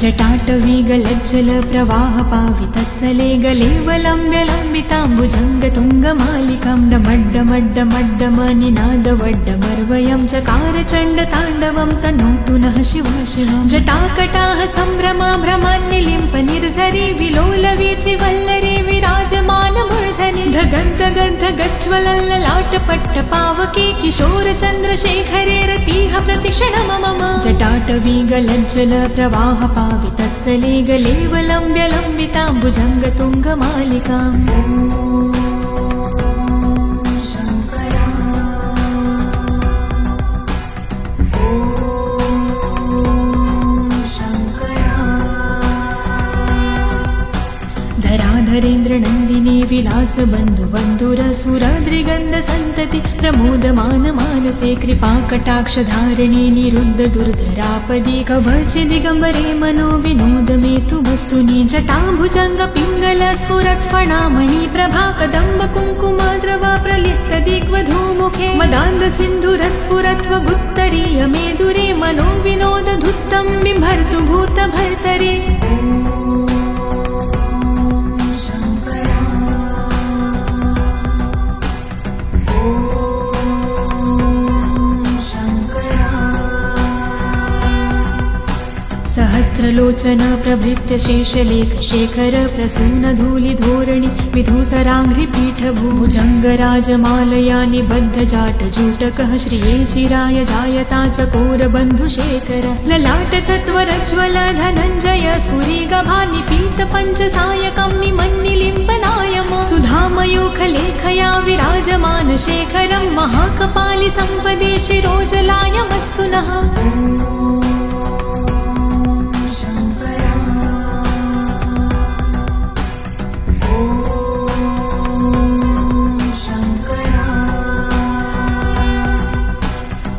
जटाटवी गलज्जल प्रवाह पावितत्सले गलेवलम्ब्य लम्बिताम्बुजङ्गतुङ्गमालिकां डमड्डमड्डमड्डमनिनादवड्डमर्वयं चकार चण्डताण्डवं तनोतु नः शिवा शिवं। जटाकटाः सम्भ्रमा भ्रमान्यलिम्प निर्झरी विलोलवीचि वल्लरी विराजमानमूर्धनि धगन्धगन्धगज्ज्वलल्ललाटपट्टपावके किशोरचन्द्रशेखरे रतिः प्रतिक्षणं मम। जटाटवी गलज्जल प्रवाह पावितत्सले गलेवलम्ब्य लम्बिताम्बुजङ्गतुङ्गमालिकाम्। धराधरेन्द्रनन्दिने विलासबन्धुबन्धुरसुराद्रिगन्धसन्तति प्रमोदमान मानसे कृपाकटाक्षधारिणे निरुद्धदुर्धरापदे कवचदिगम्बरे मनो विनोदमेतु वस्तुनि। जटाभुजङ्गपिङ्गल स्फुरत्फणामणि प्रभा कदम्ब कुङ्कुमाद्रवा प्रलिप्तदिग्वधूमुखे मदान्धसिन्धुरस्फुरत्वगुत्तरीय मेदुरे मनो विनोदधुत्तं बिभर्तु भूतभर्तरे। सहस्रलोचन प्रभृत्य शेषलेख शेखर प्रसून धूलिधोरणि विधूसराङ्घ्रिपीठभुजङ्गराजमालया निबद्ध जाटजूटकः श्रिये चिराय जायता चकोरबन्धुशेखर। ललाट चत्वरज्वल धनञ्जय स्फुरिगभानिपीत पञ्चसायकं निमन्निलिम्बनायम सुधामयूखलेखया विराजमान शेखरं महाकपालि सम्पदे शिरोजलायमस्तु नः।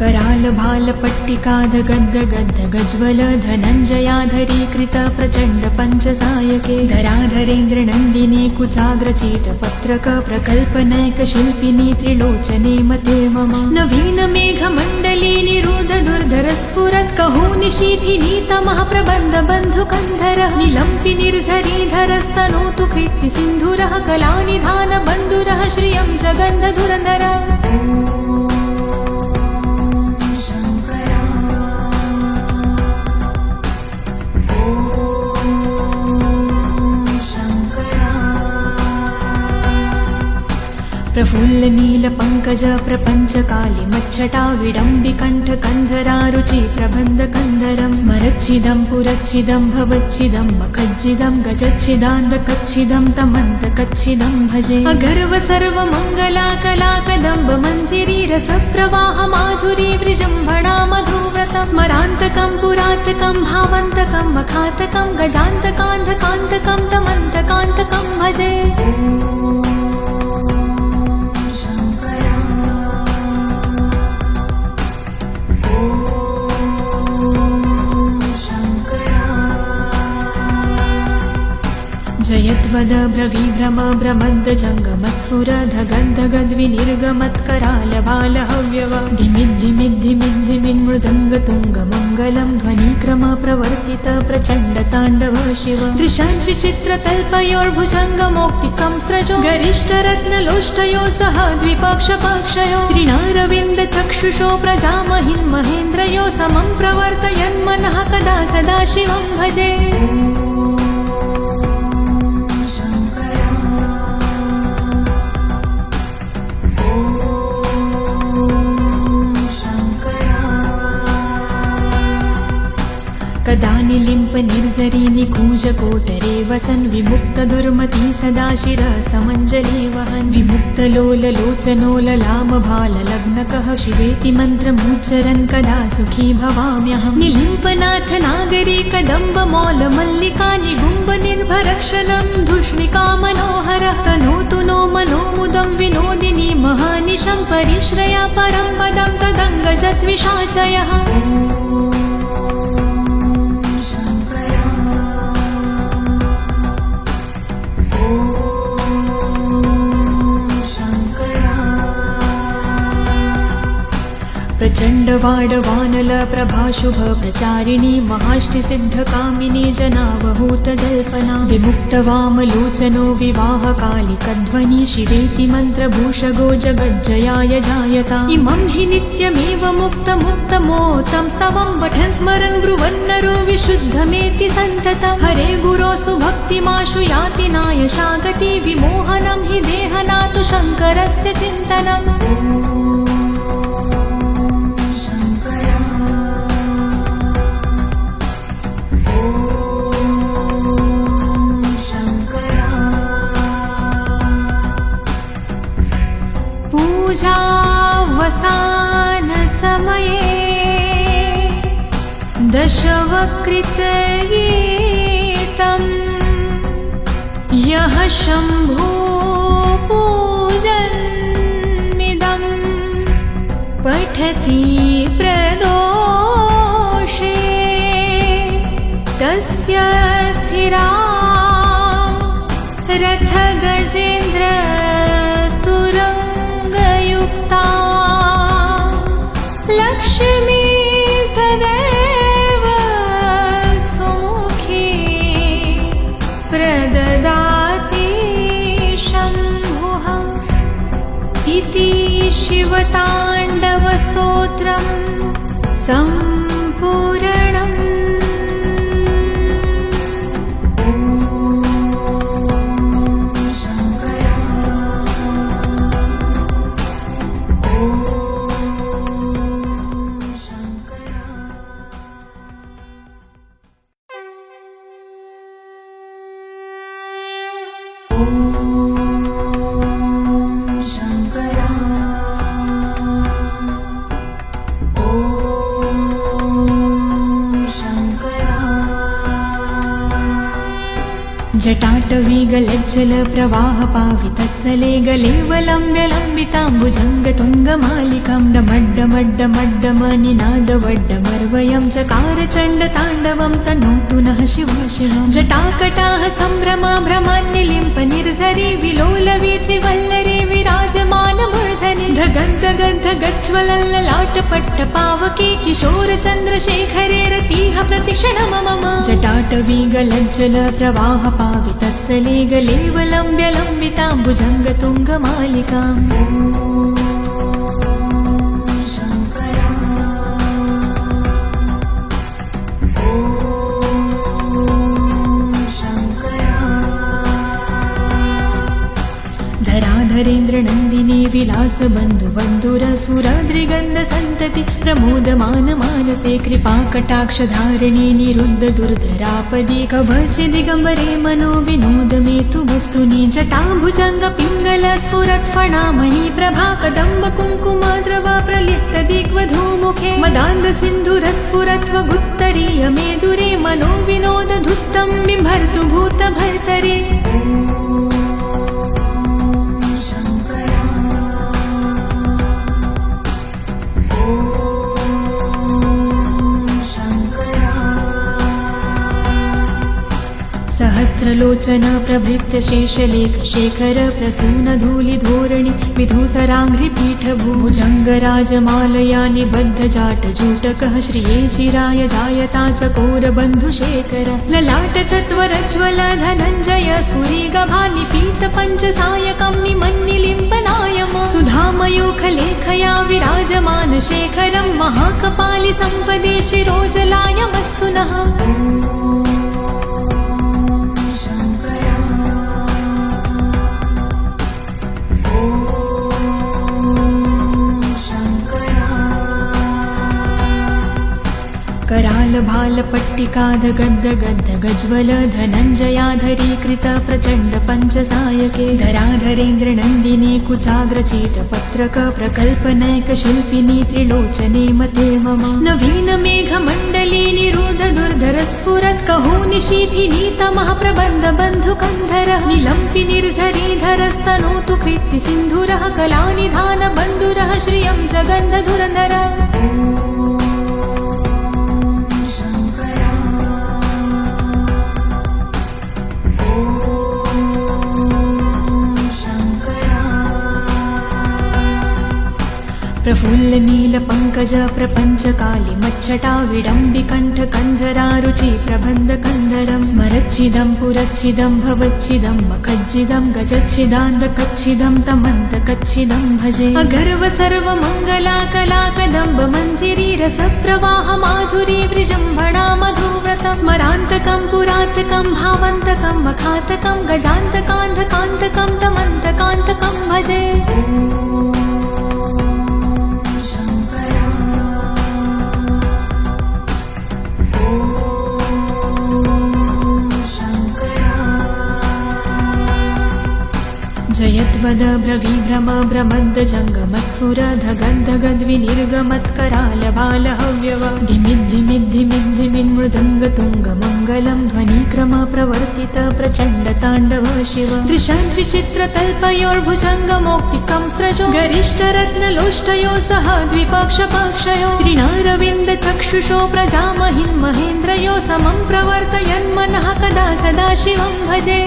करालभालपट्टिकाधगद्धगद्धगज्वल धनञ्जयाधरीकृत प्रचण्ड पञ्चसायके धराधरेन्द्रनन्दिने कुचाग्रचीतपत्रक प्रकल्पनैकशिल्पिनी त्रिलोचने मते मम। नवीनमेघमण्डली निरुद्धदुर्धरस्फुरत् कहोनिशीथिनी तमः प्रबन्धबन्धुकन्धरः निलम्पि निर्झरीधरस्तनोतु कृत्तिसिन्धुरः कलानिधानबन्धुरः श्रियं जगन्धधुरधरः। प्रफुल्ल नील पंकज प्रपंच काली मच्छटा विडम्बिकण्ठ कन्धरारुचि प्रबन्ध कन्धरं स्मरच्छिदं पुरच्छिदं भवच्छिदं मखज्जिदं गजच्छिदान्धकच्छिदं तमन्तकच्छिदं भजे। अगर्व सर्वमङ्गला कला कदम्ब मञ्जिरी रसप्रवाह माधुरी विजृम्भणा मधुव्रतं स्मरान्तकं पुरातकं भावन्तकं मखातकं गजान्तकान्धकान्तकं तमन्तकान्तकं भजे। जयध्वद ब्रवीभ्रम भ्रमद्द जङ्गमस्फुर धगन्धगद्विनिर्गमत्करालबालहव्यव धिमिद्धिमिद्धिमिन्मृदङ्गतुङ्गमङ्गलं ध्वनिक्रम प्रवर्तित प्रचण्ड ताण्डव शिव। दृशाद्विचित्रतल्पयोर्भुजङ्गमौक्तिकं स्रजो गरिष्ठरत्नलोष्टयो सह द्विपक्षपक्षयो त्रिणारविन्द चक्षुषो प्रजामहिन् महेन्द्रयो समं प्रवर्तयन्मनः कदा सदा शिवं भजे। कदा निलिम्प निर्झरी निकूज कोटरे वसन् विमुक्त दुर्मती सदा शिरः समञ्जले वहन् विमुक्त लोल लोचनो ललाम भाल लग्नकः शिवेति मन्त्रमुच्चरन् कदा सुखी भवाम्यहम्। निलिम्पनाथ नागरी कदम्ब मौल मल्लिका निगुम्ब निर्भरक्षणं धूष्णिका मनोहरः तनोतु नो मनोमुदं विनोदिनी महानिशं परिश्रया परं पदं तदङ्गजद्विषाचयः। अखण्डवाडवानल प्रभाशुभ प्रचारिणी महाष्टिसिद्धकामिनी जनावहूत जल्पना विमुक्तवामलोचनो विवाहकालिकध्वनि शिवेति मन्त्रभूषगो जगज्जयाय जायता इमं हि नित्यमेव मुक्तमोत्तमं स्तवं पठन् स्मरन् ब्रुवन्नरो विशुद्धमेति सन्ततं हरे गुरोसु भक्तिमाशु याति नायशागति विमोहनं हि देहनातु शङ्करस्य चिन्तनम् पूजावसानसमये दशवक्त्रगीतं यः शम्भो पूजन्मिदं पठति प्रदोषे तस्य स्थिरा रथगजेन्द्र लक्ष्मी सदैव सुमुखी प्रददाति शम्भुः इति शिवताण्डवस्तोत्रं सम्पूर्णम् जटाटवीगलज्जल प्रवाह पावितत्सले गलेवलम्ब्य लम्बिताम्बुजङ्गतुङ्गमालिकां डमड्डमड्डमड्डमनिनादवड्डमर्वयं चकार चण्डताण्डवं तनोतु नः शिवाशिवं जटाकटाः सम्भ्रमा भ्रमान्यलिम्प निर्झरि विलोलवीचि वल्लरे विराजमानमूर्धनि धगद्धगद्धगज्ज्वलल्ललाटपट्टपावके किशोरचन्द्रशेखरे रतिः प्रतिक्षणं मम जटाटवीगलज्जल प्रवाह पावितत्सले गलेवलम्ब्य लम्बिताम्बुजङ्गतुङ्गमालिकाम् धराधरेन्द्रनन्दिनी विलासबन्धुबन्धुरसुराद्रिगन्धसन्तति प्रमोदमान मानसे कृपाकटाक्षधारिणी निरुद्ध दुर्धरापदे कवचदिगम्बरे मनो विनोदमेतु वस्तुनि जटाभुजङ्ग पिङ्गल स्फुरत्फणामणि प्रभा कदम्ब कुङ्कुमाद्रव प्रलिप्त दिग्वधूमुखे मदान्ध सिन्धुरस्फुरत्वगुत्तरीय मेदुरे मनो विनोद धुत्तं बिभर्तु भूतभर्तरे सहस्रलोचन प्रभृत्य शेषलेख शेखर प्रसून धूलिधोरणि विधूसराङ्घ्रिपीठ भुजङ्गराजमालया निबद्ध जाटजूटकः श्रिये चिराय जायता चकोरबन्धुशेखर ललाट चत्वरज्वल धनञ्जय स्फुरिगभानि पीतपञ्चसायकं निमन्निलिम्पनायम सुधामयूखलेखया विराजमान शेखरं महाकपालि सम्पदे शिरोजलायमस्तु नः करालभालपट्टिकाध गद्द गद्द गज्वल धनञ्जयाधरीकृत प्रचण्ड पञ्चसायके धराधरेन्द्रनन्दिनी कुचाग्रचितपत्रक प्रकल्पनैकशिल्पिनी त्रिलोचने मते मम नवीनमेघमण्डली निरुद्ध दुर्धर स्फुरत् कहोनिशीथिनी तमः प्रबन्ध बन्धुकन्धर निलम्पि निर्झरीधरस्तनोतु कृत्ति सिन्धुरः कलानिधान बन्धुरः श्रियं जगन्धधुरधर प्रफुल्ल नील नीलपङ्कज प्रपञ्चकालि मच्छटा विडम्बिकण्ठ कन्धरारुचि प्रबन्धकन्धरं स्मरच्छिदं पुरच्छिदं भवच्छिदं मखज्जिदं गजच्छिदान्धकच्छिदं तमन्तकच्छिदं भजे अगर्व सर्वमङ्गला कलाकदम्ब मञ्जिरी रसप्रवाह माधुरी वृजम्भणा मधुव्रतं स्मरान्तकं पुरान्तकं भावन्तकं मखान्तकं गजान्तकान्धकान्तकं तमन्तकान्तकं भजे जयद्वद ब्रवीभ्रम भ्रमद् जङ्गमस्फुरधगन्धगद्विनिर्गमत्करालबालहव्यव धिमिद्धिमिद्धिमिद्धिमिन्मृदङ्गतुङ्गमङ्गलं ध्वनिक्रम प्रवर्तित प्रचण्ड ताण्डव शिव दृशाद्विचित्रतल्पयोर्भुजङ्गमौक्तिकं स्रजो गरिष्ठरत्नलोष्टयो सह द्विपक्षपक्षयो त्रिणारविन्दचक्षुषो प्रजामहिन् महेन्द्रयो समं प्रवर्तयन्मनः कदा सदा शिवं भजे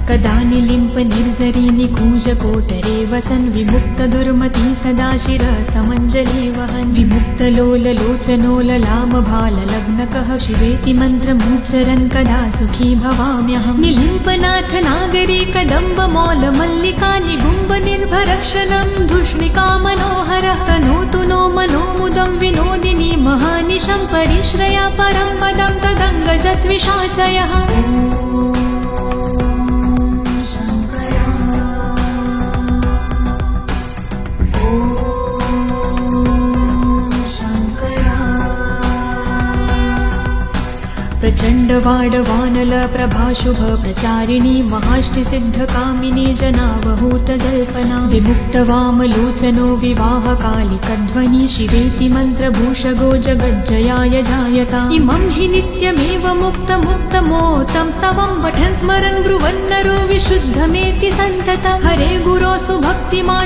कदा निलिम्प निर्जरी निकूजकोटरे वसन् विमुक्त दुर्मती सदा शिरसमञ्जले वहन् विमुक्तलोललोचनो ललामभाललग्नकः शिवेति मन्त्रमुच्चरन् कदा सुखी भवाम्यहं निलिम्पनाथ नागरी कदम्बमौलमल्लिका निगुम्ब निर्भरक्षणं धूष्णिका मनोहरः तनोतु नो मनोमुदं विनोदिनी महानिशं परिश्रया परं पदं तदङ्गजद्विषाचयः प्रचण्डवाडवानल प्रभाशुभ प्रचारिणी महाष्टिसिद्धकामिनी जनावहूतजल्पना विमुक्तवामलोचनो विवाहकालिकध्वनि शिवेति मन्त्रभूषगो जगज्जयाय जायता इमं हि नित्यमेव मुक्तमुक्तमोतं स्तवं पठन् स्मरन् ब्रुवन्नरो विशुद्धमेति सन्ततं हरे गुरो सुभक्तिमा